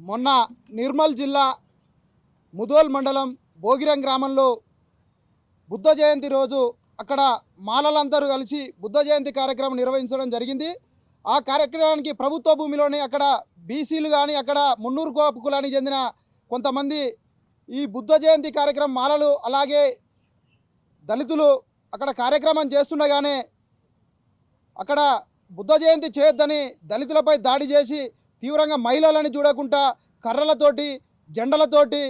మొన్న నిర్మల్ జిల్లా ముదోల్ మండలం భోగిరం గ్రామంలో బుద్ధ జయంతి రోజు అక్కడ మాలలందరూ కలిసి బుద్ధ జయంతి కార్యక్రమం నిర్వహించడం జరిగింది. ఆ కార్యక్రమానికి ప్రభుత్వ భూమిలోనే అక్కడ బీసీలు కానీ అక్కడ మున్నూరు కోపు కులానికి చెందిన కొంతమంది ఈ బుద్ధ జయంతి కార్యక్రమం మాలలు అలాగే దళితులు అక్కడ కార్యక్రమం చేస్తుండగానే అక్కడ బుద్ధ జయంతి చేయొద్దని దళితులపై దాడి చేసి తీవ్రంగా మహిళలని చూడకుండా కర్రలతోటి జెండలతోటి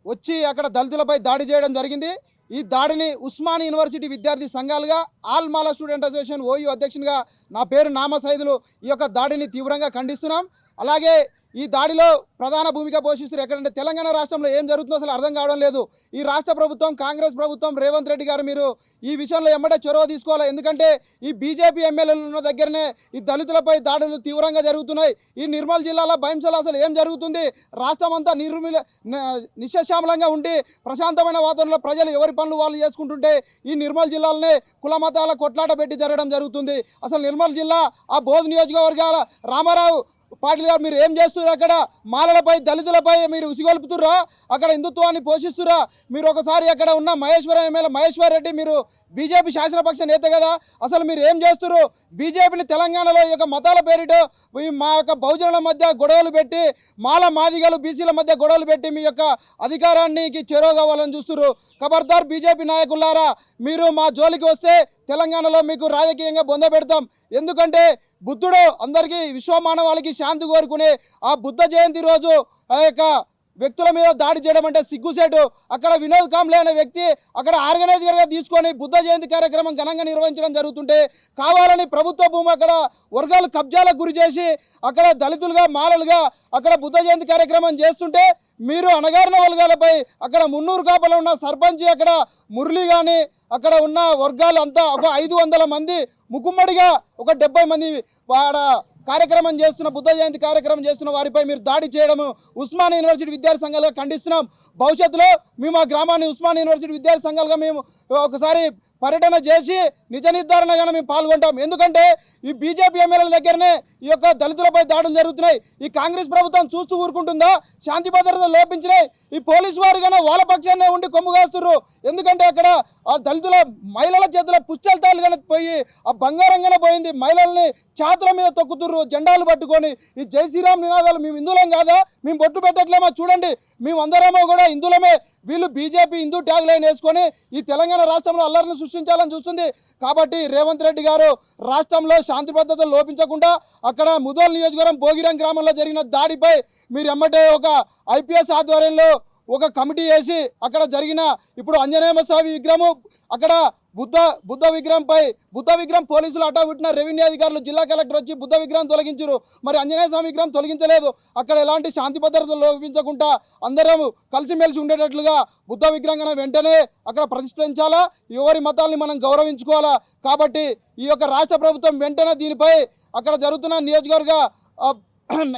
వచ్చి అక్కడ దళితులపై దాడి చేయడం జరిగింది. ఈ దాడిని ఉస్మాన్ యూనివర్సిటీ విద్యార్థి సంఘాలుగా ఆల్ మాలా స్టూడెంట్ అసోసియేషన్ ఓయూ అధ్యక్షునిగా నా పేరు నామ సైదులు ఈ యొక్క దాడిని తీవ్రంగా ఖండిస్తున్నాం. అలాగే ఈ దాడిలో ప్రధాన భూమిక పోషిస్తారు ఎక్కడంటే తెలంగాణ రాష్ట్రంలో ఏం జరుగుతుందో అసలు అర్థం కావడం లేదు. ఈ రాష్ట్ర ప్రభుత్వం కాంగ్రెస్ ప్రభుత్వం రేవంత్ రెడ్డి గారు మీరు ఈ విషయంలో ఎమ్మటే చొరవ తీసుకోవాలి. ఎందుకంటే ఈ బీజేపీ ఎమ్మెల్యేలు ఉన్న దగ్గరనే ఈ దళితులపై దాడులు తీవ్రంగా జరుగుతున్నాయి. ఈ నిర్మల్ జిల్లాలో భయంసలో అసలు ఏం జరుగుతుంది? రాష్ట్రం అంతా నిశ్శశ్యామలంగా ఉండి ప్రశాంతమైన వాతావరణంలో ప్రజలు ఎవరి పనులు వాళ్ళు చేసుకుంటుంటే ఈ నిర్మల్ జిల్లాలోనే కుల మతాల కొట్లాట పెట్టి జరగడం జరుగుతుంది. అసలు నిర్మల్ జిల్లా ఆ బోధ్ నియోజకవర్గాల రామారావు పాటిల్ గారు మీరు ఏం చేస్తున్నారు? అక్కడ మాలలపై దళితులపై మీరు ఉసిగొల్పుతుర్రా? అక్కడ హిందుత్వాన్ని పోషిస్తురా? మీరు ఒకసారి అక్కడ ఉన్న మహేశ్వరం ఎమ్మెల్యే మహేశ్వర్ రెడ్డి మీరు బీజేపీ శాసనపక్ష నేత కదా, అసలు మీరు ఏం చేస్తున్నారు? బీజేపీని తెలంగాణలో ఈ యొక్క మతాల పేరిట మా యొక్క బహుజనుల మధ్య గొడవలు పెట్టి మాదిగలు బీసీల మధ్య గొడవలు పెట్టి మీ యొక్క అధికారానికి చేరువ కావాలని చూస్తున్నారు. ఖబర్దార్ బీజేపీ నాయకులారా, మీరు మా జోలికి వస్తే తెలంగాణలో మీకు రాజకీయంగా బొంద పెడతాం. ఎందుకంటే బుద్ధుడు అందరికీ విశ్వమానవాళికి శాంతి కోరుకునే ఆ బుద్ధ జయంతి రోజు ఆ యొక్క వ్యక్తుల మీద దాడి చేయడం అంటే సిగ్గుసేటు. అక్కడ వినోద్ కాంబ్లే అనే వ్యక్తి అక్కడ ఆర్గనైజర్గా తీసుకొని బుద్ధ జయంతి కార్యక్రమం ఘనంగా నిర్వహించడం జరుగుతుంటే కావాలని ప్రభుత్వ భూమి అక్కడ వర్గాలు కబ్జాలకు గురి చేసి అక్కడ దళితులుగా మాలలుగా అక్కడ బుద్ధ జయంతి కార్యక్రమం చేస్తుంటే మీరు అణగారిన వర్గాలపై అక్కడ మున్నూరు కాపలో ఉన్న సర్పంచ్ అక్కడ మురళి కానీ అక్కడ ఉన్న వర్గాలు అంతా ఒక 500 మంది ముకుమ్మడిగా ఒక 70 మంది వాడ కార్యక్రమం చేస్తున్న బుద్ధ జయంతి కార్యక్రమం చేస్తున్న వారిపై మీరు దాడి చేయడము ఉస్మాన్ యూనివర్సిటీ విద్యార్థి సంఘాలుగా ఖండిస్తున్నాం. భవిష్యత్తులో మేము ఆ గ్రామాన్ని ఉస్మాన్ యూనివర్సిటీ విద్యార్థి సంఘాలుగా మేము ఒకసారి పర్యటన చేసి నిజ నిర్ధారణగానే మేము పాల్గొంటాం. ఎందుకంటే ఈ బీజేపీ ఎమ్మెల్యేల దగ్గరనే ఈ యొక్క దళితులపై దాడులు జరుగుతున్నాయి. ఈ కాంగ్రెస్ ప్రభుత్వం చూస్తూ ఊరుకుంటుందా? శాంతి భద్రతలు లోపించినాయి. ఈ పోలీసు వారు కానీ వాళ్ళ పక్షాన్నే ఉండి కొమ్ము కాస్తున్నారు. ఎందుకంటే అక్కడ ఆ దళితుల మహిళల చేతుల పుస్తెలతాలు కానీ పోయి ఆ బంగారంగానే పోయింది. మహిళల్ని చేతుల మీద తొక్కుతుర్రు జెండాలు పట్టుకొని. ఈ జై శ్రీరామ్ నినాదాలు మేము హిందువులం కాదా? మేము బొట్టు పెట్టట్లేమో చూడండి, మేమందరేమో కూడా హిందువులమే. వీళ్ళు బీజేపీ హిందూ ట్యాగ్ లైన్ వేసుకొని ఈ తెలంగాణ రాష్ట్రంలో అల్లరిని సృష్టించాలని చూస్తుంది. కాబట్టి రేవంత్ రెడ్డి గారు రాష్ట్రంలో శాంతి భద్రతలు లోపించకుండా అక్కడ ముదోల్ నియోజకవర్గం భోగిరం గ్రామంలో జరిగిన దాడిపై మీరు ఎమ్మటే ఒక ఐపీఎస్ ఆధ్వర్యంలో ఒక కమిటీ వేసి అక్కడ జరిగిన ఇప్పుడు ఆంజనేయ స్వామి విగ్రహం అక్కడ బుద్ధ విగ్రహం పోలీసులు అటావిట్టిన రెవెన్యూ అధికారులు జిల్లా కలెక్టర్ వచ్చి బుద్ధ విగ్రహం తొలగించారు. మరి ఆంజనేయ స్వామి విగ్రహం తొలగించలేదు. అక్కడ ఎలాంటి శాంతి భద్రతలు లోపించకుండా అందరం కలిసిమెలిసి ఉండేటట్లుగా బుద్ధ విగ్రహం వెంటనే అక్కడ ప్రతిష్ఠించాలా. ఎవరి మతాల్ని మనం గౌరవించుకోవాలా. కాబట్టి ఈ యొక్క రాష్ట్ర ప్రభుత్వం వెంటనే దీనిపై అక్కడ జరుగుతున్న నియోజకవర్గ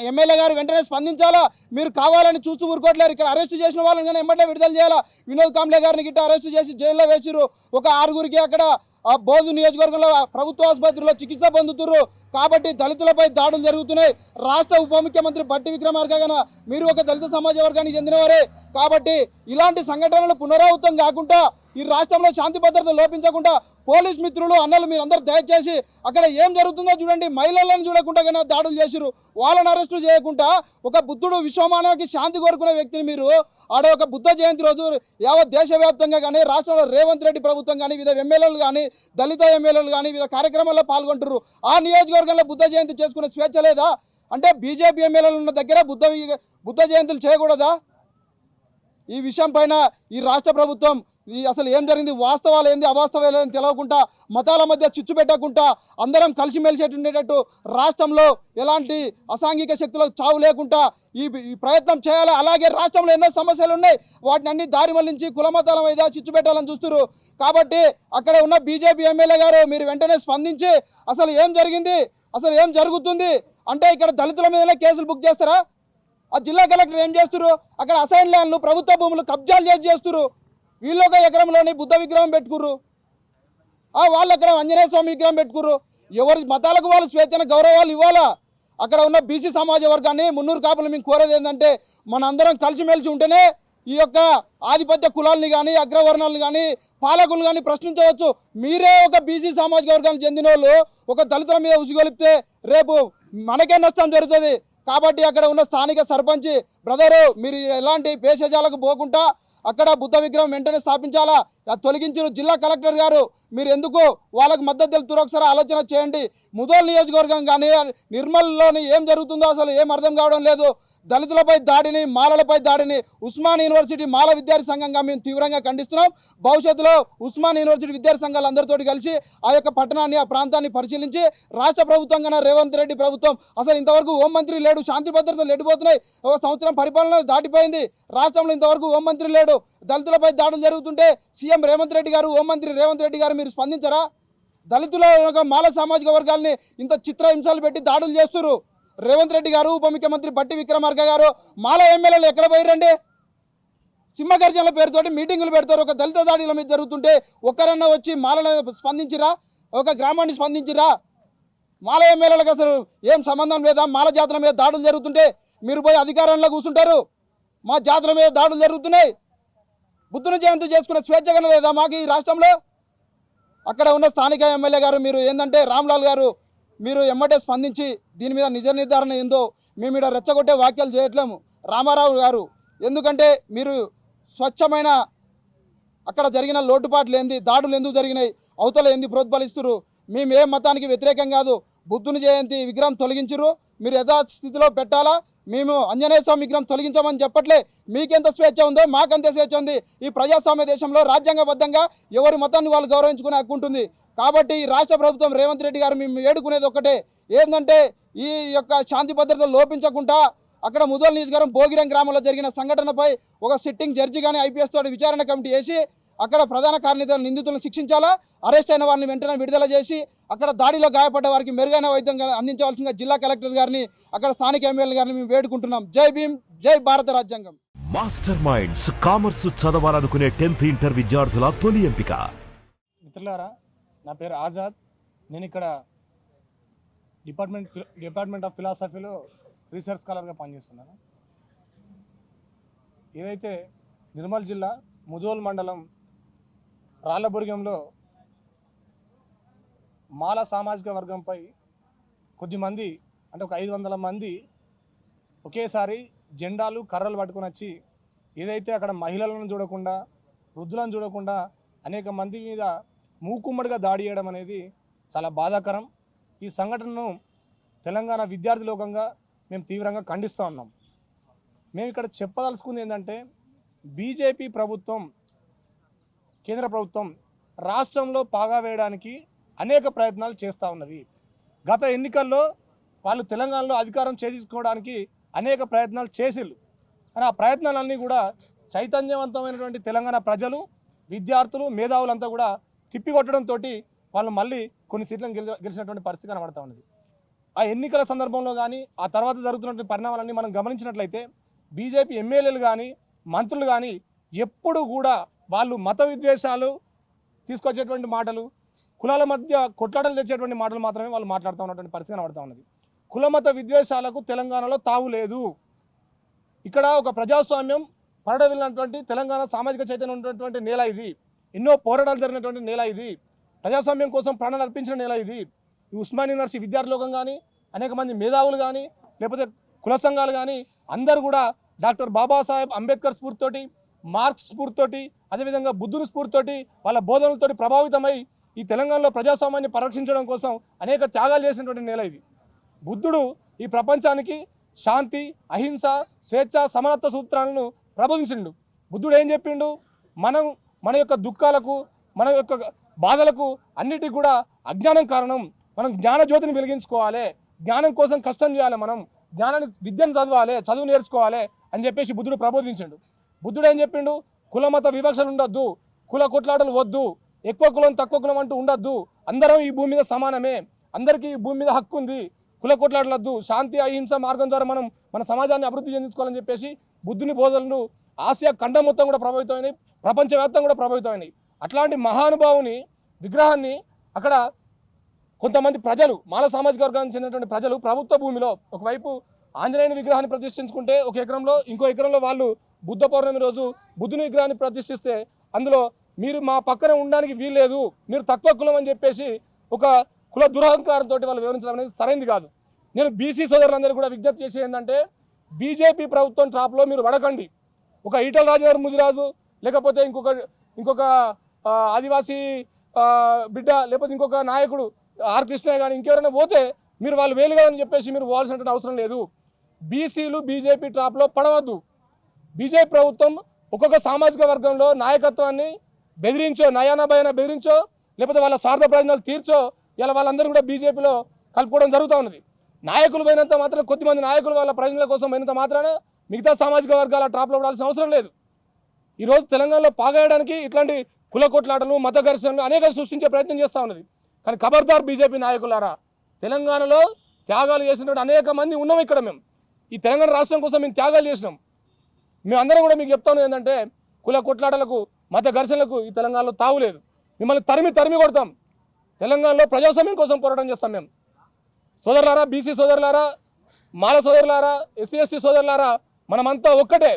ఎమ్మెల్యే గారు వెంటనే స్పందించాలా. మీరు కావాలని చూస్తూ ఊరుకోవట్లేరు. ఇక్కడ అరెస్ట్ చేసిన వాళ్ళని కానీ వెంటనే విడుదల చేయాలా. వినోద్ కాంబ్లే గారిని గిట్ట అరెస్ట్ చేసి జైల్లో వేసిరు. ఒక 6గురికి అక్కడ ఆ బోధు నియోజకవర్గంలో ప్రభుత్వ ఆసుపత్రిలో చికిత్స పొందుతున్నారు. కాబట్టి దళితులపై దాడులు జరుగుతున్నాయి. రాష్ట్ర ఉప ముఖ్యమంత్రి బట్టి విక్రమార్క గారు మీరు ఒక దళిత సమాజ వర్గానికి చెందినవారే. కాబట్టి ఇలాంటి సంఘటనలు పునరావృతం కాకుండా ఈ రాష్ట్రంలో శాంతి భద్రత లోపించకుండా పోలీస్ మిత్రులు అన్నలు మీరందరూ దయచేసి అక్కడ ఏం జరుగుతుందో చూడండి. మహిళలను చూడకుండా కానీ దాడులు చేసిరు. వాళ్ళని అరెస్టు చేయకుండా ఒక బుద్ధుడు విశ్వమానవానికి శాంతి కోరుకునే వ్యక్తిని మీరు ఆడ ఒక బుద్ధ జయంతి రోజు యావత్ దేశవ్యాప్తంగా కానీ రాష్ట్రంలో రేవంత్ రెడ్డి ప్రభుత్వం కానీ వివిధ ఎమ్మెల్యేలు కానీ దళిత ఎమ్మెల్యేలు కానీ వివిధ కార్యక్రమాల్లో పాల్గొంటారు. ఆ నియోజకవర్గంలో బుద్ధ జయంతి చేసుకునే స్వేచ్ఛ లేదా? అంటే బీజేపీ ఎమ్మెల్యేలు ఉన్న దగ్గర బుద్ధ జయంతులు చేయకూడదా? ఈ విషయం పైన ఈ రాష్ట్ర ప్రభుత్వం అసలు ఏం జరిగింది, వాస్తవాలు ఏంది అవాస్తవాలు ఏంది తెలియకుండా మతాల మధ్య చిచ్చు పెట్టకుండా అందరం కలిసిమెలిసి ఉండేటట్టు రాష్ట్రంలో ఎలాంటి అసాంఘిక శక్తులకు చావు లేకుండా ఈ ప్రయత్నం చేయాలి. అలాగే రాష్ట్రంలో ఎన్నో సమస్యలు ఉన్నాయి. వాటిని అన్ని దారి మళ్లించి కుల మతాల మీద చిచ్చు పెట్టాలని చూస్తున్నారు. కాబట్టి అక్కడ ఉన్న బీజేపీ ఎమ్మెల్యే గారు మీరు వెంటనే స్పందించి అసలు ఏం జరిగింది, అసలు ఏం జరుగుతుంది అంటే ఇక్కడ దళితుల మీదనే కేసులు బుక్ చేస్తారా? ఆ జిల్లా కలెక్టర్ ఏం చేస్తున్నారు? అక్కడ అసైన్ ల్యాండ్లు ప్రభుత్వ భూములు కబ్జాలు చేస్తున్నారు. వీళ్ళు ఒక ఎకరంలోని బుద్ధ విగ్రహం పెట్టుకుర్రు. వాళ్ళు అక్కడ ఆంజనేయ స్వామి విగ్రహం పెట్టుకుర్రు. ఎవరి మతాలకు వాళ్ళు స్వేచ్ఛన గౌరవాలు ఇవ్వాలా. అక్కడ ఉన్న బీసీ సమాజ వర్గాన్ని మున్నూరు కాపులు మేము కోరేది ఏంటంటే మనందరం కలిసిమెలిసి ఉంటేనే ఈ యొక్క ఆధిపత్య కులాలని కానీ అగ్రవర్ణాలను కానీ పాలకులు కానీ ప్రశ్నించవచ్చు. మీరే ఒక బీసీ సామాజిక వర్గానికి చెందిన వాళ్ళు ఒక దళితుల మీద ఉసిగొలిపితే రేపు మనకే నష్టం జరుగుతుంది. కాబట్టి అక్కడ ఉన్న స్థానిక సర్పంచ్ బ్రదరు మీరు ఎలాంటి భేషజాలకు పోకుండా అక్కడ బుద్ధ విగ్రహం వెంటనే స్థాపించాలా. తొలగించిన జిల్లా కలెక్టర్ గారు మీరు ఎందుకు వాళ్ళకు మద్దతు తెలుపుతారో ఒకసారి ఆలోచన చేయండి. ముదోల్ నియోజకవర్గం కానీ నిర్మల్లోని ఏం జరుగుతుందో అసలు ఏం అర్థం కావడం లేదు. దళితులపై దాడిని మాలలపై దాడిని ఉస్మాన్ యూనివర్సిటీ మాల విద్యార్థి సంఘంగా మేము తీవ్రంగా ఖండిస్తున్నాం. భవిష్యత్తులో ఉస్మాన్ యూనివర్సిటీ విద్యార్థి సంఘాలు అందరితో కలిసి ఆ యొక్క పట్టణాన్ని ఆ ప్రాంతాన్ని పరిశీలించి రాష్ట్ర ప్రభుత్వం కన్నా రేవంత్ రెడ్డి ప్రభుత్వం అసలు ఇంతవరకు హోంమంత్రి లేడు, శాంతి భద్రతలు ఎడిపోతున్నాయి. ఒక సంవత్సరం పరిపాలన దాటిపోయింది, రాష్ట్రంలో ఇంతవరకు హోంమంత్రి లేడు. దళితులపై దాడులు జరుగుతుంటే సీఎం రేవంత్ రెడ్డి గారు హోంమంత్రి రేవంత్ రెడ్డి గారు మీరు స్పందించరా? దళితుల మాల సామాజిక వర్గాల్ని ఇంత చిత్రహింసలు పెట్టి దాడులు చేస్తున్నారు. రేవంత్ రెడ్డి గారు ఉప ముఖ్యమంత్రి బట్టి విక్రమార్క గారు మాల ఎమ్మెల్యేలు ఎక్కడ పోయిరండి? సింహగర్జనల పేరుతోటి మీటింగులు పెడతారు. ఒక దళిత దాడుల మీద జరుగుతుంటే ఒక్కరన్నా వచ్చి మాలను స్పందించిరా? ఒక గ్రామాన్ని స్పందించిరా? మాల ఎమ్మెల్యేలకు అసలు ఏం సంబంధం లేదా? మాల జాతుల మీద దాడులు జరుగుతుంటే మీరు పోయి అధికారంలో కూర్చుంటారు. మా జాతుల మీద దాడులు జరుగుతున్నాయి. బుద్ధుని జయంతి చేసుకునే స్వేచ్ఛగా లేదా మాకు ఈ రాష్ట్రంలో? అక్కడ ఉన్న స్థానిక ఎమ్మెల్యే గారు మీరు ఏంటంటే రామ్లాల్ గారు మీరు ఎమ్మటే స్పందించి దీని మీద నిజ నిర్ధారణ ఏందో మేము ఇక్కడ రెచ్చగొట్టే వాక్యాలు చేయట్లేము. రామారావు గారు ఎందుకంటే మీరు స్వచ్ఛమైన అక్కడ జరిగిన లోటుపాట్లు ఏంది, దాడులు ఎందుకు జరిగినాయి, అవతల ఎందుకు ప్రోత్బలిస్తున్నారు? మేము ఏ మతానికి వ్యతిరేకం కాదు. బుద్ధుని జయంతి విగ్రహం తొలగించరు, మీరు యథాస్థితిలో పెట్టాలా. మేము ఆంజనేయ స్వామి విగ్రహం తొలగించామని చెప్పట్లే. మీకెంత స్వేచ్ఛ ఉందో మాకంతే స్వేచ్ఛ ఉంది. ఈ ప్రజాస్వామ్య దేశంలో రాజ్యాంగబద్ధంగా ఎవరి మతాన్ని వాళ్ళు గౌరవించుకునే హక్కు ఉంటుంది. కాబట్టి ఈ రాష్ట్ర ప్రభుత్వం రేవంత్ రెడ్డి గారు మేము ఏడుకునేది ఒక్కటే ఏంటంటే ఈ యొక్క శాంతి భద్రతలు లోపించకుండా అక్కడ ముదోల్ నియోజకవర్గం భోగిరం గ్రామంలో జరిగిన సంఘటనపై ఒక సిట్టింగ్ జడ్జి కానీ ఐపీఎస్ తోటి విచారణ కమిటీ వేసి అక్కడ ప్రధాన కార్యనిర్వాహక నిందితులను శిక్షించాలా. అరెస్ట్ అయిన వారిని వెంటనే విడుదల చేసి అక్కడ దాడిలో గాయపడ్డ వారికి మెరుగైన వైద్యం అందించవలసిందిగా జిల్లా కలెక్టర్ గారిని అక్కడ స్థానిక ఎమ్మెల్యే గారిని మేము వేడుకుంటున్నాం. జై భీమ్, జై భారత రాజ్యాంగం. మాస్టర్ మైండ్స్ కామర్స్ చదవాలనుకునే 10th ఇంటర్ విద్యార్థుల తొలి ఎంపిక. మిత్రులారా, నా పేరు ఆజాద్. నేను ఇక్కడ డిపార్ట్మెంట్ ఆఫ్ ఫిలాసఫీలో రీసెర్చ్ స్కాలర్గా పనిచేస్తున్నాను. ఏదైతే నిర్మల్ జిల్లా ముదోల్ మండలం రాళ్లబుర్గంలో మాల సామాజిక వర్గంపై కొద్దిమంది అంటే ఒక 500 మంది ఒకేసారి జెండాలు కర్రలు పట్టుకొని వచ్చి ఏదైతే అక్కడ మహిళలను చూడకుండా వృద్ధులను చూడకుండా అనేక మంది మీద మూకుమ్మడిగా దాడి చేయడం అనేది చాలా బాధాకరం. ఈ సంఘటనను తెలంగాణ విద్యార్థి లోకంగా మేము తీవ్రంగా ఖండిస్తూ ఉన్నాం. మేము ఇక్కడ చెప్పదలుచుకుంది ఏంటంటే బీజేపీ ప్రభుత్వం, కేంద్ర ప్రభుత్వం రాష్ట్రంలో పాగా వేయడానికి అనేక ప్రయత్నాలు చేస్తూ ఉన్నది. గత ఎన్నికల్లో వాళ్ళు తెలంగాణలో అధికారం చేజించుకోవడానికి అనేక ప్రయత్నాలు చేసిళ్ళు. కానీ ఆ ప్రయత్నాలన్నీ కూడా చైతన్యవంతమైనటువంటి తెలంగాణ ప్రజలు, విద్యార్థులు, మేధావులంతా కూడా తిప్పికొట్టడంతో వాళ్ళు మళ్ళీ కొన్ని సీట్లను గెలిచినటువంటి పరిస్థితి కనబడతా ఉన్నది. ఆ ఎన్నికల సందర్భంలో కానీ ఆ తర్వాత జరుగుతున్నటువంటి పరిణామాలన్నీ మనం గమనించినట్లయితే బీజేపీ ఎమ్మెల్యేలు కానీ మంత్రులు కానీ ఎప్పుడు కూడా వాళ్ళు మత విద్వేషాలు తీసుకొచ్చేటువంటి మాటలు, కులాల మధ్య కొట్లాటలు తెచ్చేటువంటి మాటలు మాత్రమే వాళ్ళు మాట్లాడుతూ ఉన్నటువంటి పరిస్థితి కనబడతా ఉన్నది. కుల మత విద్వేషాలకు తెలంగాణలో తావు లేదు. ఇక్కడ ఒక ప్రజాస్వామ్యం పరడవిల్లినటువంటి తెలంగాణ సామాజిక చైతన్యం ఉన్నటువంటి నేల ఇది. ఎన్నో పోరాటాలు జరిగినటువంటి నేల ఇది. ప్రజాస్వామ్యం కోసం ప్రాణాలు అర్పించిన నేల ఇది. ఈ ఉస్మాన్ యూనివర్సిటీ విద్యార్థి లోకం కానీ అనేక మంది మేధావులు కానీ లేకపోతే కుల సంఘాలు కానీ అందరూ కూడా డాక్టర్ బాబాసాహెబ్ అంబేద్కర్ స్ఫూర్తితోటి, మార్క్స్ స్ఫూర్తితోటి, అదేవిధంగా బుద్ధుని స్ఫూర్తితోటి వాళ్ళ బోధనలతోటి ప్రభావితమై ఈ తెలంగాణలో ప్రజాస్వామ్యాన్ని పరిరక్షించడం కోసం అనేక త్యాగాలు చేసినటువంటి నేల ఇది. బుద్ధుడు ఈ ప్రపంచానికి శాంతి, అహింస, స్వేచ్ఛ, సమానత్వ సూత్రాలను ప్రబోధించిండు. బుద్ధుడు ఏం చెప్పిండు? మన యొక్క దుఃఖాలకు, మన యొక్క బాధలకు అన్నిటికీ కూడా అజ్ఞానం కారణం. మనం జ్ఞానజ్యోతిని వెలిగించుకోవాలి, జ్ఞానం కోసం కష్టం చేయాలి, మనం విద్యను చదవాలి, చదువు నేర్చుకోవాలి అని చెప్పేసి బుద్ధుడు ప్రబోధించిండు. బుద్ధుడు ఏం చెప్పిండు? కుల మత వివక్షలు ఉండొద్దు, కుల కొట్లాటలు వద్దు, ఎక్కువ కులం తక్కువ కులం అంటూ ఉండొద్దు, అందరం ఈ భూమి మీద సమానమే, అందరికీ ఈ భూమి మీద హక్కు ఉంది, కుల కొట్లాటలొద్దు, శాంతి అహింస మార్గం ద్వారా మనం మన సమాజాన్ని అభివృద్ధి చెందించుకోవాలని చెప్పేసి బుద్ధుని బోధనలు ఆసియా ఖండం మొత్తం కూడా ప్రభావితమైనవి, ప్రపంచవ్యాప్తంగా కూడా ప్రభావితమైనవి. అట్లాంటి మహానుభావుని విగ్రహాన్ని అక్కడ కొంతమంది ప్రజలు మాల సామాజిక వర్గానికి చెందినటువంటి ప్రజలు ప్రభుత్వ భూమిలో ఒకవైపు ఆంజనేయుని విగ్రహాన్ని ప్రతిష్ఠించుకుంటే ఒక ఎకరంలో ఇంకో ఎకరంలో వాళ్ళు బుద్ధ పౌర్ణమి రోజు బుద్ధుని విగ్రహాన్ని ప్రతిష్ఠిస్తే అందులో మీరు మా పక్కన ఉండడానికి వీల్లేదు, మీరు తక్కువ కులం అని చెప్పేసి ఒక కుల దురహంకారంతో వాళ్ళు వివరించడం అనేది సరైనది కాదు. నేను బీసీ సోదరులందరూ కూడా విజ్ఞప్తి చేసేది ఏంటంటే బీజేపీ ప్రభుత్వం ట్రాప్లో మీరు పడకండి. ఒక ఈటల రాజేందర్ ముదిరాజు లేకపోతే ఇంకొక ఆదివాసీ బిడ్డ లేకపోతే ఇంకొక నాయకుడు ఆర్ కృష్ణయ్య కానీ ఇంకెవరైనా పోతే మీరు వాళ్ళు వేలుగా అని చెప్పేసి మీరు పోవాల్సినటువంటి అవసరం లేదు. బీసీలు బీజేపీ ట్రాప్లో పడవద్దు. బీజేపీ ప్రభుత్వం ఒక్కొక్క సామాజిక వర్గంలో నాయకత్వాన్ని బెదిరించో, నయానా భయాన బెదిరించో, లేకపోతే వాళ్ళ స్వార్థ ప్రయోజనాలు తీర్చో ఇలా వాళ్ళందరూ కూడా బీజేపీలో కలుపుకోవడం జరుగుతూ ఉన్నది. నాయకులు పోయినంత మాత్రం కొద్దిమంది నాయకులు వాళ్ళ ప్రయోజనాల కోసం పోయినంత మాత్రాన మిగతా సామాజిక వర్గాల ట్రాప్లో పడాల్సిన అవసరం లేదు. ఈరోజు తెలంగాణలో పాగేయడానికి ఇట్లాంటి కుల కొట్లాటలు మత ఘర్షణలు అనేక సృష్టించే ప్రయత్నం చేస్తూ ఉన్నది. కానీ ఖబర్దార్ బీజేపీ నాయకులారా, తెలంగాణలో త్యాగాలు చేసినటువంటి అనేక మంది ఉన్నాం. ఇక్కడ మేము ఈ తెలంగాణ రాష్ట్రం కోసం మేము త్యాగాలు చేసినాం. మేమందరం కూడా మీకు చెప్తాను ఏంటంటే కుల కొట్లాటలకు మత ఘర్షణలకు ఈ తెలంగాణలో తావులేదు. మిమ్మల్ని తరిమి కొడతాం. తెలంగాణలో ప్రజాస్వామ్యం కోసం పోరాటం చేస్తాం మేము. సోదరులారా, బీసీ సోదరులారా, మాల సోదరులారా, ఎస్సీ ఎస్టీ సోదరులారా, మనమంతా ఒక్కటే.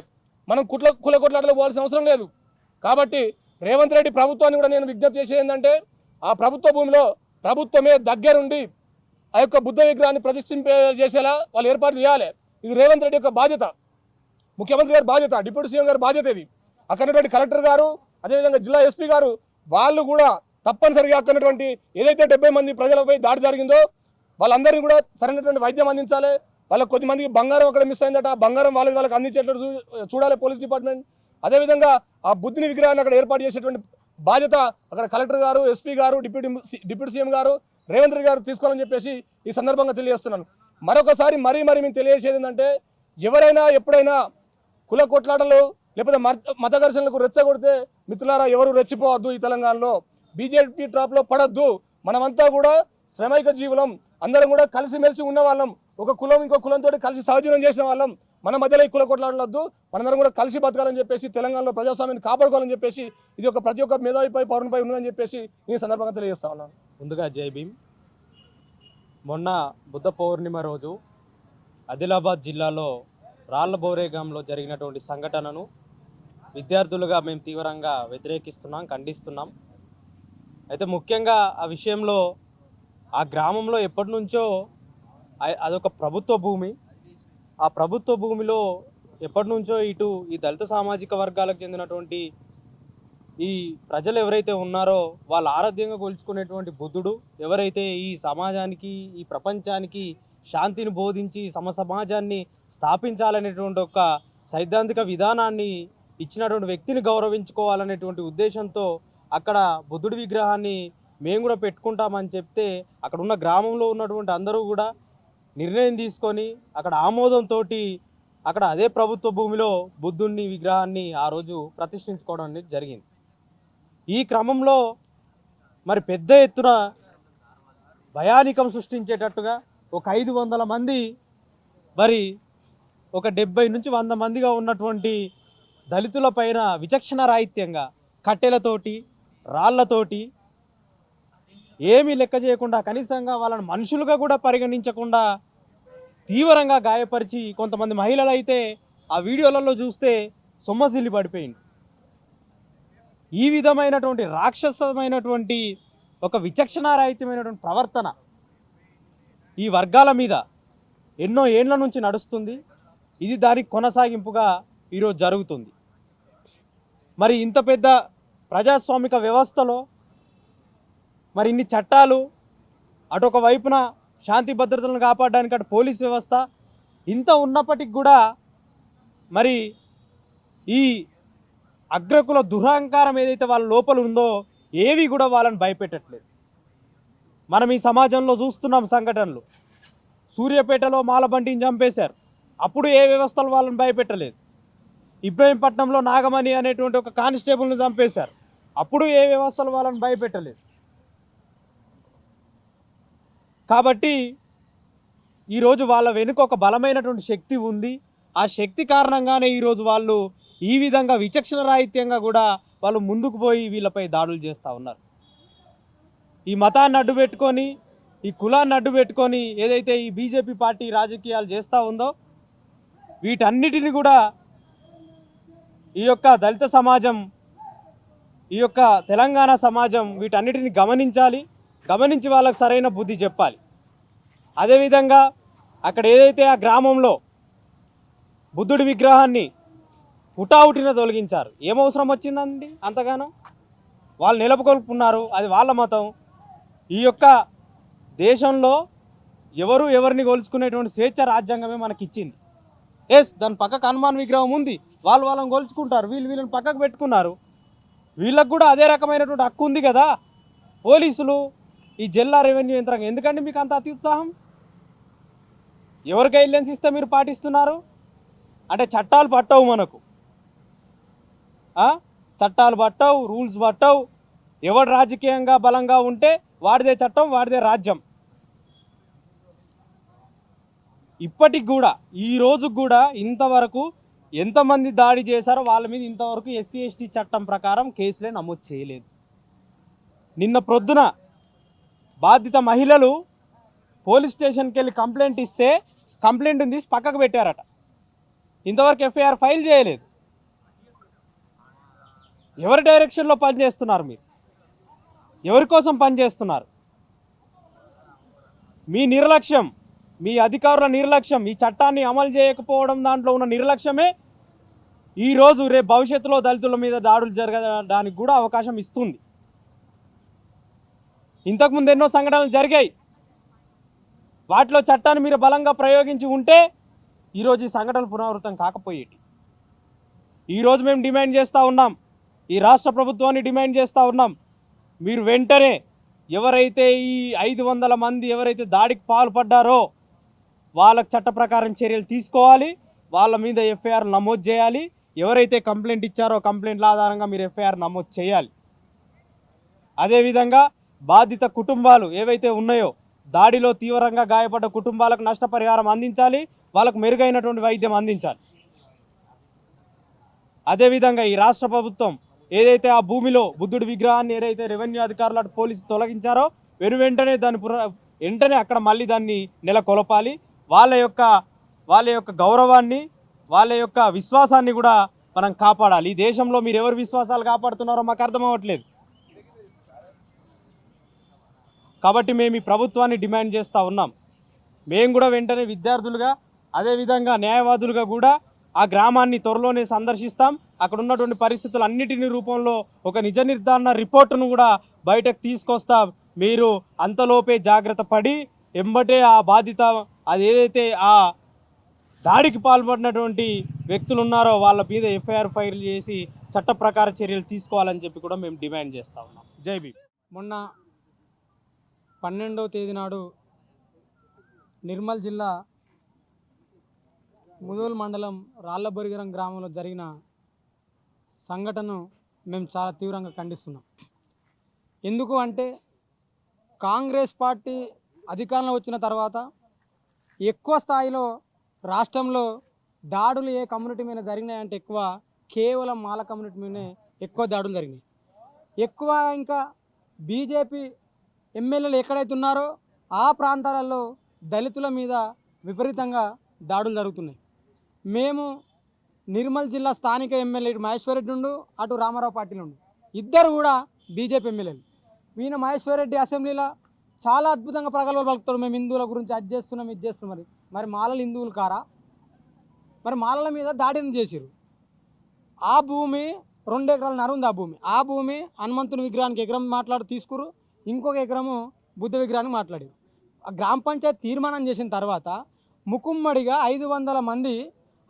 మనం కుల కొట్లాటలు పోవాల్సిన అవసరం లేదు. కాబట్టి రేవంత్ రెడ్డి ప్రభుత్వాన్ని కూడా నేను విజ్ఞప్తి చేసేది ఏంటంటే ఆ ప్రభుత్వ భూమిలో ప్రభుత్వమే దగ్గరుండి ఆ యొక్క బుద్ధ విగ్రహాన్ని ప్రతిష్ఠించేసేలా వాళ్ళు ఏర్పాటు చేయాలి. ఇది రేవంత్ రెడ్డి యొక్క బాధ్యత, ముఖ్యమంత్రి గారి బాధ్యత, డిప్యూటీ సీఎం గారి బాధ్యత ఇది. అక్కడటువంటి కలెక్టర్ గారు అదేవిధంగా జిల్లా ఎస్పీ గారు వాళ్ళు కూడా తప్పనిసరిగా అక్కడటువంటి ఏదైతే 70 మంది ప్రజలపై దాడి జరిగిందో వాళ్ళందరినీ కూడా సరైనటువంటి వైద్యం అందించాలి. వాళ్ళకి కొద్దిమందికి బంగారం అక్కడ మిస్ అయిందట, ఆ బంగారం వాళ్ళకి అందించేటట్టు చూడాలి పోలీస్ డిపార్ట్మెంట్. అదేవిధంగా ఆ బుద్ధుని విగ్రహాన్ని అక్కడ ఏర్పాటు చేసేటువంటి బాధ్యత అక్కడ కలెక్టర్ గారు, ఎస్పీ గారు, డిప్యూటీ సీఎం గారు, రేవంత్ రెడ్డి గారు తీసుకోవాలని చెప్పేసి ఈ సందర్భంగా తెలియజేస్తున్నాను. మరొకసారి మరీ మేము తెలియజేసేది ఏంటంటే ఎవరైనా ఎప్పుడైనా కుల కొట్లాటలు లేకపోతే మత ఘర్షణలకు రెచ్చగొడితే మిత్రులారా ఎవరు రెచ్చిపోవద్దు. ఈ తెలంగాణలో బీజేపీ ట్రాప్లో పడద్దు. మనమంతా కూడా శ్రమైక జీవులం, అందరం కూడా కలిసిమెలిసి ఉన్న వాళ్ళం. ఒక కులం ఇంకో కులంతో కలిసి సహజీవనం చేసిన వాళ్ళం. మన మధ్యలో ఈ కుల కొట్లాడలొద్దు, మనందరం కూడా కలిసి బతకాలని చెప్పేసి తెలంగాణలో ప్రజాస్వామ్యాన్ని కాపాడుకోవాలని చెప్పేసి ఇది ఒక ప్రతి ఒక్క మేధావిపై పౌరునిపై ఉన్నదని చెప్పేసి ఈ సందర్భంగా తెలియజేస్తా ఉన్నాను. ముందుగా జై భీమ్. మొన్న బుద్ధ పౌర్ణిమ రోజు ఆదిలాబాద్ జిల్లాలో రాళ్లబోరేగాంలో జరిగినటువంటి సంఘటనను విద్యార్థులుగా మేము తీవ్రంగా వ్యతిరేకిస్తున్నాం, ఖండిస్తున్నాం. అయితే ముఖ్యంగా ఆ విషయంలో ఆ గ్రామంలో ఎప్పటి నుంచో అదొక ప్రభుత్వ భూమి. ఆ ప్రభుత్వ భూమిలో ఎప్పటి నుంచో ఇటు ఈ దళిత సామాజిక వర్గాలకు చెందినటువంటి ఈ ప్రజలు ఎవరైతే ఉన్నారో వాళ్ళు ఆరాధ్యంగా కొలుచుకునేటువంటి బుద్ధుడు ఎవరైతే ఈ సమాజానికి ఈ ప్రపంచానికి శాంతిని బోధించి సమాజాన్ని స్థాపించాలనేటువంటి ఒక సైద్ధాంతిక విధానాన్ని ఇచ్చినటువంటి వ్యక్తిని గౌరవించుకోవాలనేటువంటి ఉద్దేశంతో అక్కడ బుద్ధుడి విగ్రహాన్ని మేము కూడా పెట్టుకుంటామని చెప్తే అక్కడ ఉన్న గ్రామంలో ఉన్నటువంటి అందరూ కూడా నిర్ణయం తీసుకొని అక్కడ ఆమోదంతో అక్కడ అదే ప్రభుత్వ భూమిలో బుద్ధుడిని విగ్రహాన్ని ఆ రోజు ప్రతిష్ఠించుకోవడం అనేది జరిగింది. ఈ క్రమంలో మరి పెద్ద ఎత్తున భయానికం సృష్టించేటట్టుగా ఒక 500 మంది మరి ఒక 70 నుంచి 100 మందిగా ఉన్నటువంటి దళితుల పైన విచక్షణ రాహిత్యంగా కట్టెలతోటి రాళ్లతోటి ఏమీ లెక్క చేయకుండా కనీసంగా వాళ్ళని మనుషులుగా కూడా పరిగణించకుండా తీవ్రంగా గాయపరిచి కొంతమంది మహిళలు అయితే ఆ వీడియోలలో చూస్తే సొమ్మసిల్లి పడిపోయింది. ఈ విధమైనటువంటి రాక్షసమైనటువంటి ఒక విచక్షణారహితమైనటువంటి ప్రవర్తన ఈ వర్గాల మీద ఎన్నో ఏండ్ల నుంచి నడుస్తుంది. ఇది దానికి కొనసాగింపుగా ఈరోజు జరుగుతుంది. మరి ఇంత పెద్ద ప్రజాస్వామిక వ్యవస్థలో మరి ఇన్ని చట్టాలు అటొక వైపున శాంతి భద్రతలను కాపాడడానికి అటు పోలీస్ వ్యవస్థ ఇంత ఉన్నప్పటికి కూడా మరి ఈ అగ్రకుల దురహంకారం ఏదైతే వాళ్ళ లోపల ఉందో ఏవి కూడా వాళ్ళని భయపెట్టట్లేదు. మనం ఈ సమాజంలో చూస్తున్నాం సంఘటనలు. సూర్యాపేటలో మాలబండిని చంపేశారు, అప్పుడు ఏ వ్యవస్థలు వాళ్ళని భయపెట్టలేదు. ఇబ్రహీంపట్నంలో నాగమణి అనేటువంటి ఒక కానిస్టేబుల్ని చంపేశారు, అప్పుడు ఏ వ్యవస్థలు వాళ్ళని భయపెట్టలేదు. కాబట్టి ఈరోజు వాళ్ళ వెనుక ఒక బలమైనటువంటి శక్తి ఉంది. ఆ శక్తి కారణంగానే ఈరోజు వాళ్ళు ఈ విధంగా విచక్షణ రాహిత్యంగా కూడా వాళ్ళు ముందుకు పోయి వీళ్ళపై దాడులు చేస్తూ ఉన్నారు. ఈ మతాన్ని అడ్డు పెట్టుకొని ఈ కులాన్ని అడ్డు పెట్టుకొని ఏదైతే ఈ బీజేపీ పార్టీ రాజకీయాలు చేస్తూ ఉందో వీటన్నిటిని కూడా ఈ యొక్క దళిత సమాజం, ఈ యొక్క తెలంగాణ సమాజం వీటన్నిటిని గమనించాలి. గమనించి వాళ్ళకు సరైన బుద్ధి చెప్పాలి. అదేవిధంగా అక్కడ ఏదైతే ఆ గ్రామంలో బుద్ధుడి విగ్రహాన్ని హుటాహుటిన తొలగించారు, ఏమవసరం వచ్చిందండి అంతగానో? వాళ్ళు నిలబకొల్పుకున్నారు, అది వాళ్ళ మతం. ఈ యొక్క దేశంలో ఎవరు ఎవరిని గొలుచుకునేటువంటి స్వేచ్ఛ రాజ్యాంగమే మనకి ఇచ్చింది. దాని పక్కకు హనుమాన్ విగ్రహం ఉంది, వాళ్ళని గొలుచుకుంటారు, వీళ్ళని పక్కకు పెట్టుకున్నారు. వీళ్ళకు కూడా అదే రకమైనటువంటి హక్కు ఉంది కదా. పోలీసులు, ఈ జిల్లా రెవెన్యూ యంత్రాంగం ఎందుకండి మీకు అంత అత్యుత్సాహం? ఎవరు గైడ్లైన్స్ ఇస్తే మీరు పాటిస్తున్నారు? అంటే చట్టాలు పట్టవు మనకు, చట్టాలు పట్టవు, రూల్స్ పట్టవు. ఎవడు రాజకీయంగా బలంగా ఉంటే వాడిదే చట్టం, వాడిదే రాజ్యం. ఇప్పటికి కూడా ఈ రోజు కూడా ఇంతవరకు ఎంతమంది దాడి చేశారో వాళ్ళ మీద ఇంతవరకు ఎస్సీ ఎస్టీ చట్టం ప్రకారం కేసులే నమోదు చేయలేదు. నిన్న ప్రొద్దున బాధిత మహిళలు పోలీస్ స్టేషన్కి వెళ్ళి కంప్లైంట్ ఇస్తే కంప్లైంట్ తీసి పక్కకు పెట్టారట. ఇంతవరకు ఎఫ్ఐఆర్ ఫైల్ చేయలేదు. ఎవరి డైరెక్షన్లో పనిచేస్తున్నారు మీరు? ఎవరి కోసం పనిచేస్తున్నారు? మీ నిర్లక్ష్యం, మీ అధికారుల నిర్లక్ష్యం, ఈ చట్టాన్ని అమలు చేయకపోవడం దాంట్లో ఉన్న నిర్లక్ష్యమే ఈరోజు రేపు భవిష్యత్తులో దళితుల మీద దాడులు జరగడానికి కూడా అవకాశం ఇస్తుంది. ఇంతకుముందు ఎన్నో సంఘటనలు జరిగాయి. వాటిలో చట్టాన్ని మీరు బలంగా ప్రయోగించి ఉంటే ఈరోజు ఈ సంఘటనలు పునరావృతం కాకపోయేటి. ఈరోజు మేము డిమాండ్ చేస్తూ ఉన్నాం, ఈ రాష్ట్ర ప్రభుత్వాన్ని డిమాండ్ చేస్తూ ఉన్నాం, మీరు వెంటనే ఎవరైతే ఈ 500 మంది ఎవరైతే దాడికి పాల్పడ్డారో వాళ్ళకు చట్ట ప్రకారం చర్యలు తీసుకోవాలి. వాళ్ళ మీద ఎఫ్ఐఆర్ నమోదు చేయాలి. ఎవరైతే కంప్లైంట్ ఇచ్చారో కంప్లైంట్ల ఆధారంగా మీరు ఎఫ్ఐఆర్ నమోదు చేయాలి. అదేవిధంగా బాధిత కుటుంబాలు ఏవైతే ఉన్నాయో దాడిలో తీవ్రంగా గాయపడ్డ కుటుంబాలకు నష్టపరిహారం అందించాలి, వాళ్ళకు మెరుగైనటువంటి వైద్యం అందించాలి. అదేవిధంగా ఈ రాష్ట్ర ప్రభుత్వం ఏదైతే ఆ భూమిలో బుద్ధుడి విగ్రహాన్ని ఏదైతే రెవెన్యూ అధికారులు అటు పోలీసు తొలగించారో వెంటనే వెంటనే అక్కడ మళ్ళీ దాన్ని నెలకొల్పాలి. వాళ్ళ యొక్క గౌరవాన్ని, వాళ్ళ యొక్క విశ్వాసాన్ని కూడా మనం కాపాడాలి. ఈ దేశంలో మీరు ఎవరు విశ్వాసాలు కాపాడుతున్నారో మాకు అర్థం అవ్వట్లేదు. కాబట్టి మేము ఈ ప్రభుత్వాన్ని డిమాండ్ చేస్తూ ఉన్నాం. మేము కూడా వెంటనే విద్యార్థులుగా అదేవిధంగా న్యాయవాదులుగా కూడా ఆ గ్రామాన్ని త్వరలోనే సందర్శిస్తాం. అక్కడ ఉన్నటువంటి పరిస్థితులు అన్నిటిని రూపంలో ఒక నిజ నిర్ధారణ రిపోర్టును కూడా బయటకు తీసుకొస్తాం. మీరు అంతలోపే జాగ్రత్త పడి ఎంబటే ఆ బాధిత అది ఏదైతే ఆ దాడికి పాల్పడినటువంటి వ్యక్తులు ఉన్నారో వాళ్ళ మీద ఎఫ్ఐఆర్ ఫైల్ చేసి చట్ట ప్రకార చర్యలు తీసుకోవాలని చెప్పి కూడా మేము డిమాండ్ చేస్తూ ఉన్నాం. జై భీమ్. మొన్న 12వ తేదీ నాడు నిర్మల్ జిల్లా ముదోల్ మండలం రాళ్లబొరిగరం గ్రామంలో జరిగిన సంఘటనను మేము చాలా తీవ్రంగా ఖండిస్తున్నాం. ఎందుకు అంటే కాంగ్రెస్ పార్టీ అధికారంలో వచ్చిన తర్వాత ఎక్కువ స్థాయిలో రాష్ట్రంలో దాడులు ఏ కమ్యూనిటీ మీద జరిగినాయంటే ఎక్కువ కేవలం మాల కమ్యూనిటీ మీదనే ఎక్కువ దాడులు జరిగినాయి. ఎక్కువ ఇంకా బీజేపీ ఎమ్మెల్యేలు ఎక్కడైతే ఉన్నారో ఆ ప్రాంతాలలో దళితుల మీద విపరీతంగా దాడులు జరుగుతున్నాయి. మేము నిర్మల్ జిల్లా స్థానిక ఎమ్మెల్యే ఇటు మహేశ్వర్ రెడ్డి ఉండు, అటు రామారావు పార్టీలు ఉండు, ఇద్దరు కూడా బీజేపీ ఎమ్మెల్యేలు. ఈయన మహేశ్వర్ రెడ్డి అసెంబ్లీలో చాలా అద్భుతంగా ప్రగల్భాలు పలుకుతాడు, మేము హిందువుల గురించి అది చేస్తున్నాం ఇది చేస్తున్నాం. మరి మాలలు హిందువులు కారా? మరి మాలల మీద దాడిని చేసిరు. ఆ భూమి 2 ఎకరాలన్నర ఉంది. ఆ భూమి హనుమంతుని విగ్రహానికి ఎకరం మాట్లాడి తీసుకురు, ఇంకొక ఎకరము బుద్ధ విగ్రహానికి మాట్లాడారు. ఆ గ్రామ పంచాయతీ తీర్మానం చేసిన తర్వాత ముకుమ్మడిగా 500 మంది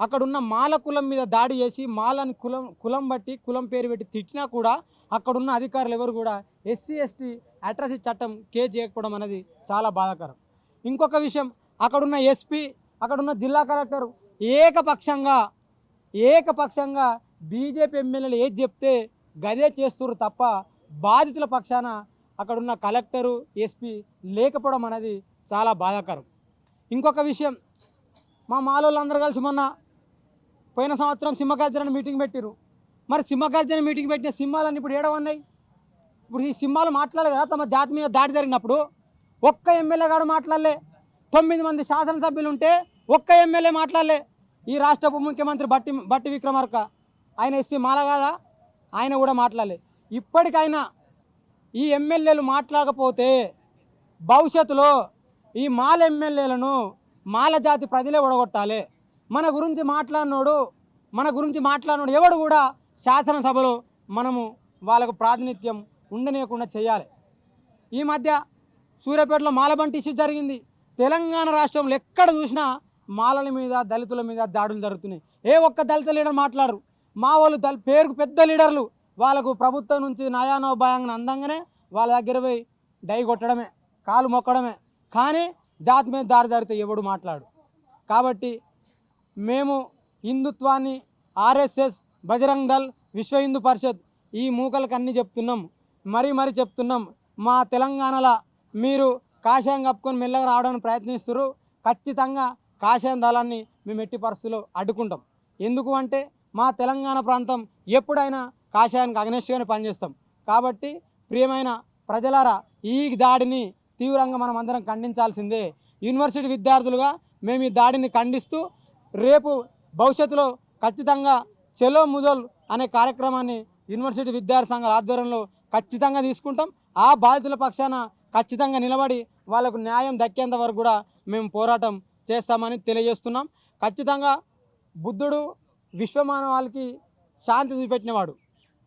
అక్కడున్న మాల కులం మీద దాడి చేసి మాలని కులం బట్టి కులం పేరు పెట్టి తిట్టినా కూడా అక్కడున్న అధికారులు ఎవరు కూడా ఎస్సీ ఎస్టీ అట్రాసిటీ చట్టం కేసు చేయకపోవడం అనేది చాలా బాధాకరం. ఇంకొక విషయం, అక్కడున్న ఎస్పీ, అక్కడున్న జిల్లా కలెక్టర్ ఏకపక్షంగా బీజేపీ ఎమ్మెల్యేలు ఏది చెప్తే గదే చేస్తున్నారు తప్ప బాధితుల పక్షాన అక్కడున్న కలెక్టరు ఎస్పీ లేకపోవడం అనేది చాలా బాధాకరం. ఇంకొక విషయం, మా మాలోళ్ళందరూ కలిసి మొన్న పోయిన సంవత్సరం సింహగర్జన మీటింగ్ పెట్టిరు. మరి సింహగర్జన మీటింగ్ పెట్టిన సింహాలన్నీ ఇప్పుడు ఏడవన్నాయి? ఇప్పుడు ఈ సింహాలు మాట్లాడలేదు కదా తమ జాతి మీద దాడి జరిగినప్పుడు. ఒక్క ఎమ్మెల్యే గాడు మాట్లాడలే. 9 మంది శాసనసభ్యులు ఉంటే ఒక్క ఎమ్మెల్యే మాట్లాడలే. ఈ రాష్ట్ర ఉప ముఖ్యమంత్రి బట్టి విక్రమార్క ఆయన ఎస్సీ మాల కాదా, ఆయన కూడా మాట్లాడలే. ఇప్పటికైనా ఈ ఎమ్మెల్యేలు మాట్లాడకపోతే భవిష్యత్తులో ఈ మాల ఎమ్మెల్యేలను మాల జాతి ప్రజలే ఒడగొట్టాలి. మన గురించి మాట్లాడినోడు ఎవడు కూడా శాసనసభలో మనము వాళ్ళకు ప్రాతినిధ్యం ఉండనీయకుండా చేయాలి. ఈ మధ్య సూర్యాపేటలో మాలబంటి ఇష్యూ జరిగింది. తెలంగాణ రాష్ట్రంలో ఎక్కడ చూసినా మాలల మీద దళితుల మీద దాడులు జరుగుతున్నాయి. ఏ ఒక్క దళిత లీడర్ మాట్లాడరు. మా వాళ్ళు పేరుకు పెద్ద లీడర్లు, వాళ్ళకు ప్రభుత్వం నుంచి నయానో భయాంగా అందంగానే వాళ్ళ దగ్గర పోయి డై కొట్టడమే, కాలు మొక్కడమే, కానీ జాతి మీద దారి జరిగితే ఎవడు మాట్లాడు. కాబట్టి మేము హిందుత్వాన్ని ఆర్ఎస్ఎస్, బజరంగ్ దళ్, విశ్వ హిందూ పరిషత్ ఈ మూకలకు అన్నీ చెప్తున్నాం, మరీ చెప్తున్నాం. మా తెలంగాణలో మీరు కాషాయం కప్పుకొని మెల్లగా రావడానికి ప్రయత్నిస్తున్నారు. ఖచ్చితంగా కాషాయం దళాన్ని మేము ఎట్టి పరిస్థితుల్లో అడ్డుకుంటాం. ఎందుకు అంటే మా తెలంగాణ ప్రాంతం ఎప్పుడైనా కాషాయానికి అగ్నెస్ట్గానే పనిచేస్తాం. కాబట్టి ప్రియమైన ప్రజలారా, ఈ దాడిని తీవ్రంగా మనం అందరం ఖండించాల్సిందే. యూనివర్సిటీ విద్యార్థులుగా మేము ఈ దాడిని ఖండిస్తూ రేపు భవిష్యత్తులో ఖచ్చితంగా చెలో ముదల్ అనే కార్యక్రమాన్ని యూనివర్సిటీ విద్యార్థి సంఘాల ఆధ్వర్యంలో ఖచ్చితంగా తీసుకుంటాం. ఆ బాధితుల పక్షాన ఖచ్చితంగా నిలబడి వాళ్ళకు న్యాయం దక్కేంత వరకు కూడా మేము పోరాటం చేస్తామని తెలియజేస్తున్నాం. ఖచ్చితంగా బుద్ధుడు విశ్వమానవాళికి శాంతి చూపెట్టినవాడు.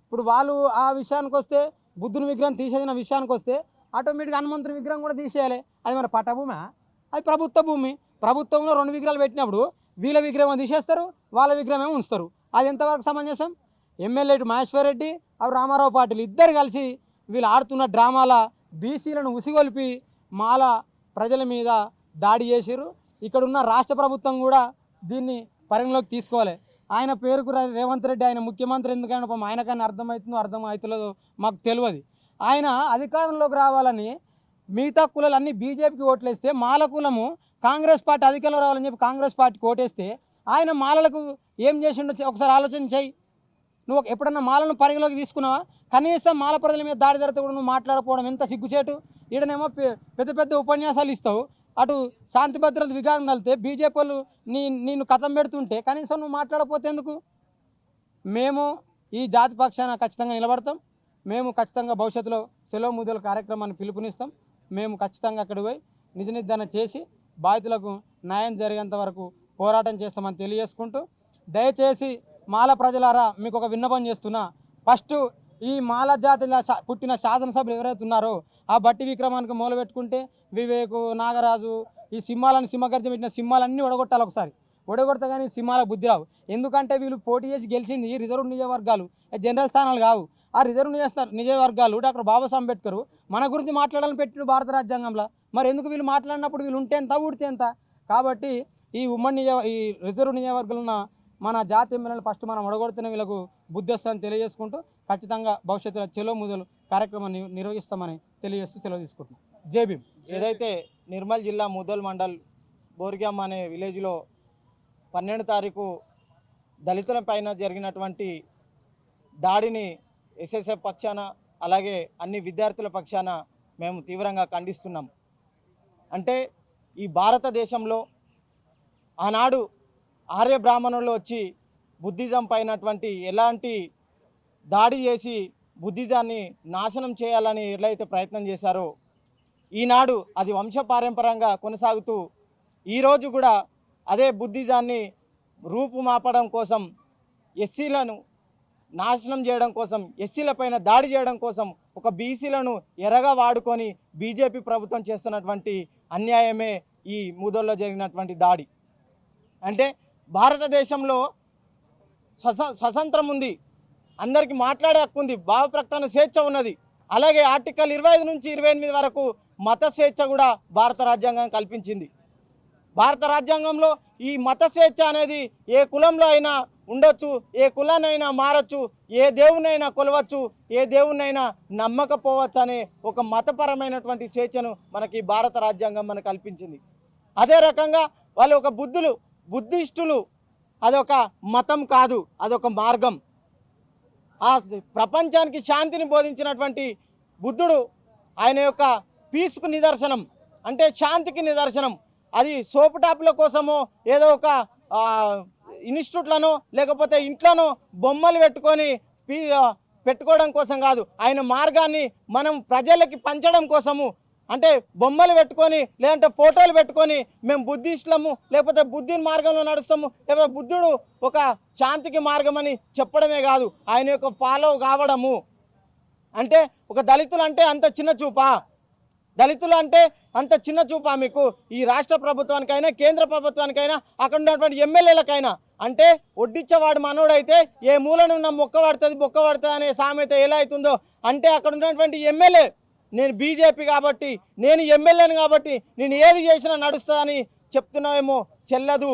ఇప్పుడు వాళ్ళు ఆ విషయానికి వస్తే, బుద్ధుని విగ్రహం తీసేసిన విషయానికి వస్తే ఆటోమేటిక్గా హనుమంతుని విగ్రహం కూడా తీసేయాలి. అది మన పట్టభూమి, అది ప్రభుత్వ భూమి. ప్రభుత్వంలో 2 విగ్రహాలు పెట్టినప్పుడు వీళ్ళ విగ్రహం తీసేస్తారు, వాళ్ళ విగ్రహం ఉంచుతారు. అది ఎంతవరకు సమంజసం? ఎమ్మెల్యే మహేశ్వర్ రెడ్డి, రామారావు పాటిల్ ఇద్దరు కలిసి వీళ్ళు ఆడుతున్న డ్రామాల బీసీలను ఉసిగొల్పి మాల ప్రజల మీద దాడి చేసిరు. ఇక్కడున్న రాష్ట్ర ప్రభుత్వం కూడా దీన్ని పరిగణలోకి తీసుకోవాలి. ఆయన పేరుకు రేవంత్ రెడ్డి ఆయన ముఖ్యమంత్రి ఎందుకైనా పాపం ఆయనకన్నా అర్థమవుతుందో అర్థం అవుతుందో మాకు తెలియదు. ఆయన అధికారంలోకి రావాలని మిగతా కులాలు అన్నీ బీజేపీకి ఓట్లేస్తే, మాల కులము కాంగ్రెస్ పార్టీ అధికారంలో రావాలని చెప్పి కాంగ్రెస్ పార్టీకి ఓటేస్తే ఆయన మాలలకు ఏం చేసిండో ఒకసారి ఆలోచన చేయి. నువ్వు ఎప్పుడన్నా మాలను పరిగణలోకి తీసుకున్నావా? కనీసం మాల ప్రజల మీద దాడి జరిగితే కూడా నువ్వు మాట్లాడకపోవడం ఎంత సిగ్గుచేటు. ఈడనేమో పెద్ద ఉపన్యాసాలు ఇస్తావు, అటు శాంతి భద్రత విఘాతం కలితే బీజేపీ వాళ్ళు నిన్ను కథం పెడుతుంటే కనీసం నువ్వు మాట్లాడకపోతే ఎందుకు? మేము ఈ జాతి పక్షాన ఖచ్చితంగా నిలబడతాం. మేము ఖచ్చితంగా భవిష్యత్తులో సెలవు ముద్దల కార్యక్రమాన్ని పిలుపునిస్తాం. మేము ఖచ్చితంగా అక్కడికి పోయి నిజ నిర్ధారణ చేసి బాధితులకు న్యాయం జరిగేంత వరకు పోరాటం చేస్తామని తెలియజేసుకుంటూ, దయచేసి మాల ప్రజలారా మీకు ఒక విన్నపం చేస్తున్నా. ఫస్ట్ ఈ మాల జాతిలో పుట్టిన శాసనసభ్యులు ఎవరైతే ఉన్నారో ఆ బట్టి విక్రమానికి మూలబెట్టుకుంటే వివేకు, నాగరాజు, ఈ సింహగర్జం పెట్టిన సింహాలన్నీ ఒడగొట్టాలి. ఒకసారి ఒడగొడతా కానీ సింహాలకు బుద్ధి రావు. ఎందుకంటే వీళ్ళు పోటీ చేసి గెలిచింది రిజర్వ్ నియోజకవర్గాలు, జనరల్ స్థానాలు కావు. ఆ రిజర్వ్ నియోజకవర్గాలు డాక్టర్ బాబాసాహెబ్ అంబేద్కర్ మన గురించి మాట్లాడాలని పెట్టిన భారత రాజ్యాంగంలో. మరి ఎందుకు వీళ్ళు మాట్లాడినప్పుడు వీళ్ళు ఉంటే ఎంత ఊడితే ఎంత? కాబట్టి ఈ ఈ రిజర్వ్ నియోజకవర్గాలు ఉన్న మన జాతి ఎమ్మెల్యేలు ఫస్ట్ మనం ఒడగొడుతున్న వీళ్ళకు బుద్ధి వస్తుందని తెలియజేసుకుంటూ ఖచ్చితంగా భవిష్యత్తులో చెలో ముదలు కార్యక్రమాన్ని నిర్వహిస్తామని తెలియజేస్తూ సెలవు తీసుకుంటున్నాం. జై భీమ్. ఏదైతే నిర్మల్ జిల్లా ముదల్ మండల్ బోర్గ్యామ్ అనే విలేజ్లో 12 తారీఖు దళితుల పైన జరిగినటువంటి దాడిని ఎస్ఎస్ఎఫ్ పక్షాన అలాగే అన్ని విద్యార్థుల పక్షాన మేము తీవ్రంగా ఖండిస్తున్నాం. అంటే ఈ భారతదేశంలో ఆనాడు ఆర్య బ్రాహ్మణులు వచ్చి బుద్ధిజం పైనటువంటి ఎలాంటి దాడి చేసి బుద్ధిజాన్ని నాశనం చేయాలని ఎట్లయితే ప్రయత్నం చేశారో ఈనాడు అది వంశపారంపరంగా కొనసాగుతూ ఈరోజు కూడా అదే బుద్ధిజాన్ని రూపుమాపడం కోసం, ఎస్సీలను నాశనం చేయడం కోసం, ఎస్సీలపైన దాడి చేయడం కోసం ఒక బీసీలను ఎరగా వాడుకొని బీజేపీ ప్రభుత్వం చేస్తున్నటువంటి అన్యాయమే ఈ ముదల్లో జరిగినటువంటి దాడి. అంటే భారతదేశంలో స్వతంత్రం ఉంది, అందరికీ మాట్లాడే హక్కు ఉంది, భావ ప్రకటన స్వేచ్ఛ ఉన్నది. అలాగే ఆర్టికల్ 25 నుంచి 28 వరకు మత స్వేచ్ఛ కూడా భారత రాజ్యాంగం కల్పించింది. భారత రాజ్యాంగంలో ఈ మత స్వేచ్ఛ అనేది ఏ కులంలో అయినా ఉండొచ్చు, ఏ కులాన్నైనా మారచ్చు, ఏ దేవునైనా కొలవచ్చు, ఏ దేవునైనా నమ్మకపోవచ్చు అనే ఒక మతపరమైనటువంటి స్వేచ్ఛను మనకి భారత రాజ్యాంగం మనకు కల్పించింది. అదే రకంగా వాళ్ళు ఒక బుద్ధిస్టులు అదొక మతం కాదు, అదొక మార్గం. ఆ ప్రపంచానికి శాంతిని బోధించినటువంటి బుద్ధుడు ఆయన యొక్క పీస్కు నిదర్శనం. అంటే శాంతికి నిదర్శనం. అది సోపు టాపుల కోసమో ఏదో ఒక ఇన్స్టిట్యూట్లను లేకపోతే ఇంట్లోనో బొమ్మలు పెట్టుకోవడం కోసం కాదు, ఆయన మార్గాన్ని మనం ప్రజలకి పంచడం కోసము. అంటే బొమ్మలు పెట్టుకొని లేదంటే ఫోటోలు పెట్టుకొని మేము బుద్ధిస్టులము లేకపోతే బుద్ధి మార్గంలో నడుస్తాము లేకపోతే బుద్ధుడు ఒక శాంతికి మార్గం అని చెప్పడమే కాదు, ఆయన యొక్క ఫాలో కావడము. అంటే ఒక దళితులు అంటే అంత చిన్న చూపా? దళితులు అంటే అంత చిన్న చూపా మీకు? ఈ రాష్ట్ర ప్రభుత్వానికైనా కేంద్ర ప్రభుత్వానికైనా అక్కడ ఉన్నటువంటి ఎమ్మెల్యేలకైనా అంటే ఒడ్డిచ్చేవాడు మనోడైతే ఏ మూలనున్న మొక్క పడుతుంది బొక్క పడుతుంది అనే సామెత ఎలా అవుతుందో, అంటే అక్కడ ఉన్నటువంటి ఎమ్మెల్యే నేను బీజేపీ కాబట్టి నేను ఎమ్మెల్యేని కాబట్టి నేను ఏది చేసినా నడుస్తుందని చెప్తున్నామేమో చెల్లదు.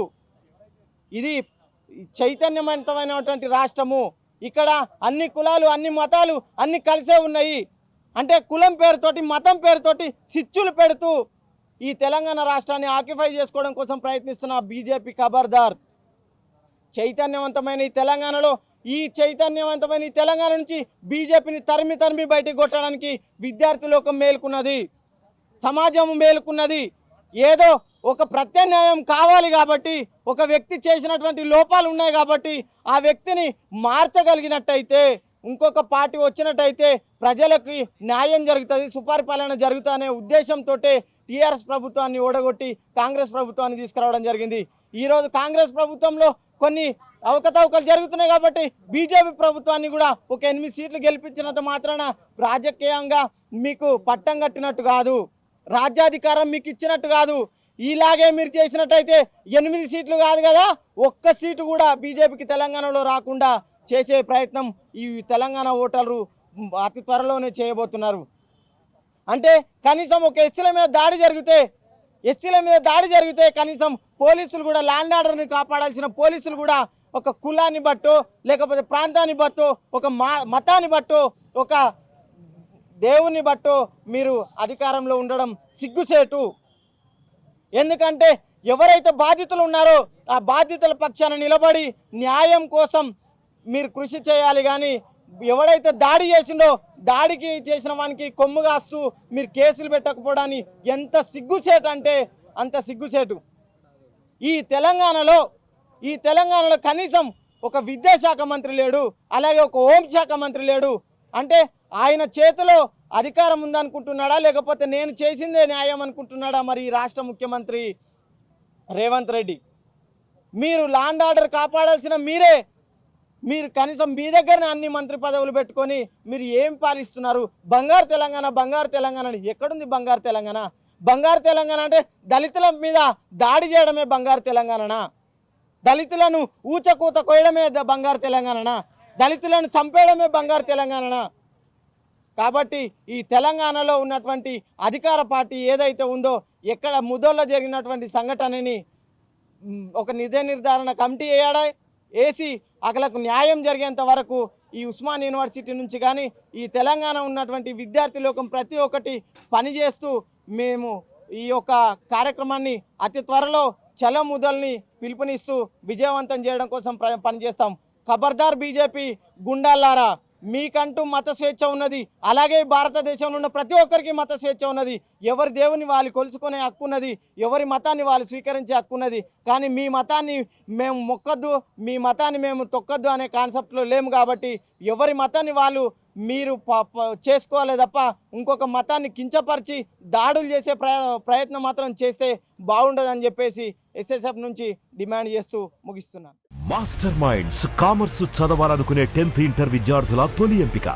ఇది చైతన్యవంతమైనటువంటి రాష్ట్రము. ఇక్కడ అన్ని కులాలు అన్ని మతాలు అన్ని కలిసే ఉన్నాయి. అంటే కులం పేరుతోటి మతం పేరుతోటి సిచ్చులు పెడుతూ ఈ తెలంగాణ రాష్ట్రాన్ని ఆక్యుపై చేసుకోవడం కోసం ప్రయత్నిస్తున్న బీజేపీ ఖబర్దార్. చైతన్యవంతమైన ఈ తెలంగాణ నుంచి బీజేపీని తరిమి బయటికి కొట్టడానికి విద్యార్థి లోకం మేలుకున్నది, సమాజం మేలుకున్నది. ఏదో ఒక ప్రత్యామ్నాయం కావాలి కాబట్టి, ఒక వ్యక్తి చేసినటువంటి లోపాలు ఉన్నాయి కాబట్టి ఆ వ్యక్తిని మార్చగలిగినట్టయితే, ఇంకొక పార్టీ వచ్చినట్టయితే ప్రజలకి న్యాయం జరుగుతుంది, సుపరిపాలన జరుగుతుందనే ఉద్దేశంతో టీఆర్ఎస్ ప్రభుత్వాన్ని ఓడగొట్టి కాంగ్రెస్ ప్రభుత్వాన్ని తీసుకురావడం జరిగింది. ఈరోజు కాంగ్రెస్ ప్రభుత్వంలో కొన్ని అవకతవకలు జరుగుతున్నాయి కాబట్టి బీజేపీ ప్రభుత్వాన్ని కూడా ఒక 8 సీట్లు గెలిపించినంత మాత్రాన రాజకీయంగా మీకు పట్టం కట్టినట్టు కాదు, రాజ్యాధికారం మీకు ఇచ్చినట్టు కాదు. ఇలాగే మీరు చేసినట్టయితే 8 సీట్లు కాదు కదా, 1 సీటు కూడా బీజేపీకి తెలంగాణలో రాకుండా చేసే ప్రయత్నం ఈ తెలంగాణ ఓటర్లు అతి త్వరలోనే చేయబోతున్నారు. అంటే కనీసం ఒక ఎస్సీల మీద దాడి జరిగితే కనీసం పోలీసులు కూడా ల్యాండ్ ఆర్డర్ని కాపాడాల్సిన పోలీసులు కూడా ఒక కులాన్ని బట్టో లేకపోతే ప్రాంతాన్ని బట్టో ఒక మతాన్ని బట్టో ఒక దేవుని బట్టో మీరు అధికారంలో ఉండడం సిగ్గుసేటు. ఎందుకంటే ఎవరైతే బాధితులు ఉన్నారో ఆ బాధితుల పక్షాన నిలబడి న్యాయం కోసం మీరు కృషి చేయాలి. కానీ ఎవడైతే దాడి చేసిండో దాడికి చేసిన వానికి కొమ్ము కాస్తూ మీరు కేసులు పెట్టకపోవడాన్ని ఎంత సిగ్గుసేటు అంటే అంత సిగ్గుసేటు. ఈ తెలంగాణలో కనీసం ఒక విద్యాశాఖ మంత్రి లేడు, అలాగే ఒక హోంశాఖ మంత్రి లేడు. అంటే ఆయన చేతిలో అధికారం ఉందనుకుంటున్నాడా లేకపోతే నేను చేసిందే న్యాయం అనుకుంటున్నాడా మరి ఈ రాష్ట్ర ముఖ్యమంత్రి రేవంత్ రెడ్డి? మీరు ల్యాండ్ ఆర్డర్ కాపాడాల్సిన మీరు కనీసం మీ దగ్గరనే అన్ని మంత్రి పదవులు పెట్టుకొని మీరు ఏం పాలిస్తున్నారు? బంగారు తెలంగాణ ఎక్కడుంది బంగారు తెలంగాణ? బంగారు తెలంగాణ అంటే దళితుల మీద దాడి చేయడమే బంగారు తెలంగాణనా? దళితులను ఊచకూత కోయడమే బంగారు తెలంగాణనా? దళితులను చంపేయడమే బంగారు తెలంగాణనా? కాబట్టి ఈ తెలంగాణలో ఉన్నటువంటి అధికార పార్టీ ఏదైతే ఉందో ఎక్కడ ముదోల్లో జరిగినటువంటి సంఘటనని ఒక నిర్ధారణ కమిటీ వేసి అక్కలకు న్యాయం జరిగేంత వరకు ఈ ఉస్మాన్ యూనివర్సిటీ నుంచి కానీ ఈ తెలంగాణ ఉన్నటువంటి విద్యార్థి లోకం ప్రతి ఒక్కటి పనిచేస్తూ మేము ఈ యొక్క కార్యక్రమాన్ని అతి త్వరలో చలో ముదల్ని పిలుపునిస్తూ విజయవంతం చేయడం కోసం పనిచేస్తాం. ఖబర్దార్ బీజేపీ గుండాలారా, మీకంటూ మత స్వేచ్ఛ ఉన్నది, అలాగే భారతదేశంలో ఉన్న ప్రతి ఒక్కరికి మత స్వేచ్ఛ ఉన్నది. ఎవరి దేవుని వాళ్ళు కొలుచుకునే హక్కు ఉన్నది, ఎవరి మతాన్ని వాళ్ళు స్వీకరించే హక్కు ఉన్నది. కానీ మీ మతాన్ని మేము మొక్కద్దు, మీ మతాన్ని మేము తొక్కద్దు అనే కాన్సెప్ట్లో లేము. కాబట్టి ఎవరి మతాన్ని వాళ్ళు మీరు చేసుకోవాలి తప్ప ఇంకొక మతాన్ని కించపరిచి దాడులు చేసే ప్రయత్నం మాత్రం చేస్తే బాగుండదని చెప్పేసి ఎస్ఎస్ఎఫ్ నుంచి డిమాండ్ చేస్తూ ముగిస్తున్నాను. మాస్టర్ మైండ్స్ కామర్స్ చదవాలనుకునే 10th ఇంటర్ విద్యార్థుల తొలి ఎంపిక